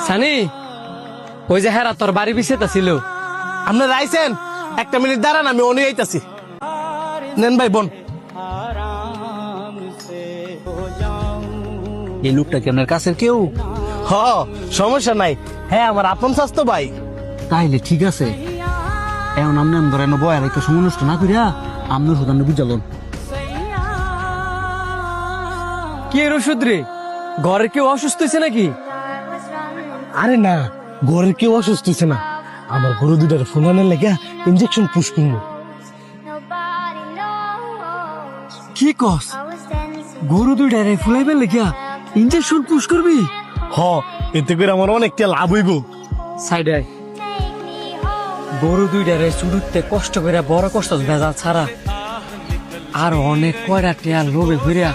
সানি, ওই যে হেরা তোর বাড়ি পিছিয়ে ছিল। আপনারা আইছেন? একটা মিনিট দাঁড়ান, আমি অনেক আইতাছি। নেন ভাই বোন। এই লোকটা কি আপনার কাছের কেউ? হ, সমস্যা নাই। হ্যাঁ, আমার আপন স্বাস্থ্য ভাই। তাইলে ঠিক আছে। এখন আপনি ধরেন বয়ার একটু সময় নষ্ট না করিয়া আপনার সুদান বুঝালন। কি এর ওষুধ রে? ঘরে কেউ অসুস্থ হয়েছে নাকি? আরে না, ঘরের কেউ অসুস্থ হয়েছে না। আমার গরু দুটার ফুলানের লেগে ইঞ্জেকশন পুশ করবো। কি কস? গরু দুইটারে ফুলাইবার লেগিয়া ইঞ্জেকশন পুশ করবি? হ, এতে করে আমার অনেকটা লাভ হইব। সাইডে গরু দুইটারে চুড়ুতে কষ্ট করে বড় কষ্ট ভেজা ছাড়া আর অনেক কয়টা টেয়ার লোভে ঘুরিয়া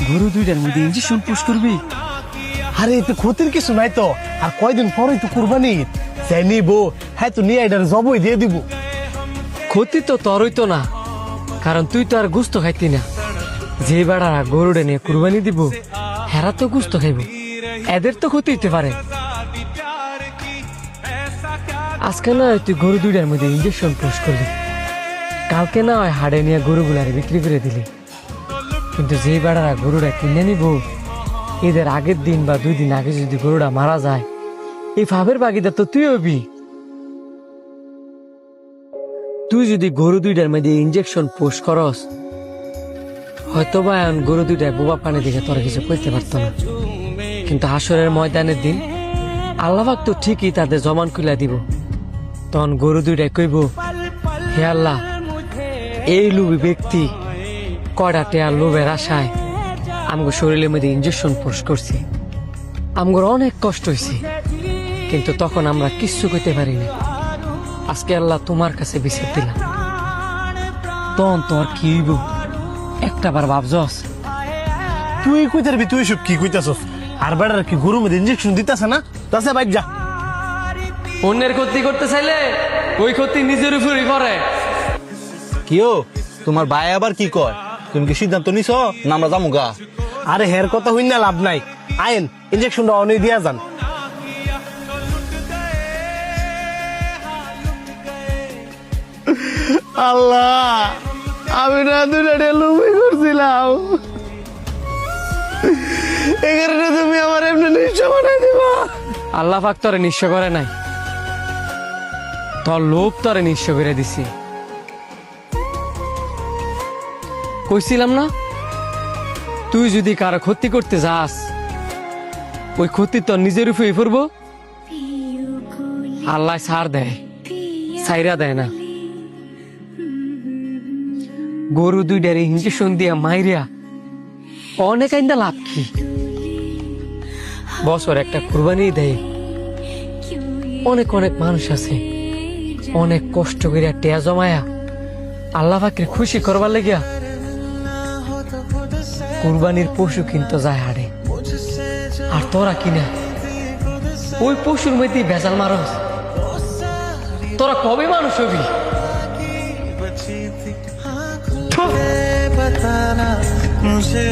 গরু দুইটার মধ্যে ইঞ্জেকশন পুশ করবি? আরে এতে ক্ষতির কিছু নাই তো। আর কয়দিন পরেই তো কুরবানি। যাই নিবো, হ্যাঁ তো নিয়ে এটার জবই দিয়ে দিব। ক্ষতি তো তোরই তো না, কারণ তুই তো আর গুস্ত খাইতি না। যে বেড়ারা গরুটা নিয়ে কুরবানি দিব হেরা তো গুস্ত খাইব, এদের তো ক্ষতি হইতে পারে। আজকে না হয় তুই গরু দুইটার মধ্যে ইঞ্জেকশন পুশ করলি, কালকে না হয় হাড়ে নিয়ে গরুগুলারে বিক্রি করে দিলি। কিন্তু যে বেড়ারা গরুটা কিনে নিব, এদের আগের দিন বা 2 দিন আগে যদি গরুটা মারা যায়, এই ফাবের বাগিদার তো তুই হবি। তুই যদি গরু দুইটার মধ্যে ইঞ্জেকশন পুশ করস, হয়তো বা গরু দুইটায় বোবা পানি দিকে তোরা কিছু করতে পারতো না। কিন্তু হাসরের ময়দানের দিন আল্লাহ পাক তো ঠিকই তাদের জমান খুলে দিব। তখন গরু দুইটায় কইব, হে আল্লাহ, এই লোভী ব্যক্তি কয়টা টেয়ার লোভের আশায় আমগো শরীরের মধ্যে ইঞ্জেকশন পুশ করছে, আমগোর অনেক কষ্ট হয়েছে, কিন্তু তখন আমরা কিচ্ছু করতে পারিনি। আজকে আল্লাহ তোমার কাছে বিচার দিলাম, তখন তোর কি হইব একটা বার ভাবছস? তুই কই তারবি? তুই সব কি কইতাছস? আর বেড়ার কি গরু মধ্যে ইঞ্জেকশন দিতাছে না? তাছে বাইক যা। অন্যের ক্ষতি করতে চাইলে ওই ক্ষতি নিজের উপরই করে। কিও তোমার ভাই আবার কি কয়? তুমি কি সিদ্ধান্ত নিছ না আমরা যাবো গা? আরে হের কথা হইন না, লাভ নাই। আইন ইঞ্জেকশনটা অনেক দিয়া যান। আল্লাহ, আমি না দুটা লুমি করছিলাম, এই কারণে তুমি আমার এমনি নিঃস্ব বানাই দিবা। আল্লাহ পাক তোরে নিঃস্ব করে নাই, তোর লোভ তোরে নিঃস্ব করে দিছি। কইছিলাম না, তুই যদি কারো ক্ষতি করতে যাস, ওই ক্ষতি তোর নিজের উপরে পড়ব। আল্লাহ ছাড় দেয়, ছাইরা দেয় না। গরু দুইটার ইঞ্জেকশন দিয়া মাইরিয়া অনেক আইন্দা লাভ কি? বছর একটা কুরবানি দেয়। অনেক অনেক মানুষ আছে অনেক কষ্ট করিয়া টেয়া জমায়া আল্লাহ পাকের খুশি করবার লাগিয়া কুরবানির পশু কিনতে যায় হাড়ে। আর তোরা কিনা ওই পশুর মধ্যে ভেজাল মারস। তোরা কবে মানুষ হবি? बताना मुझे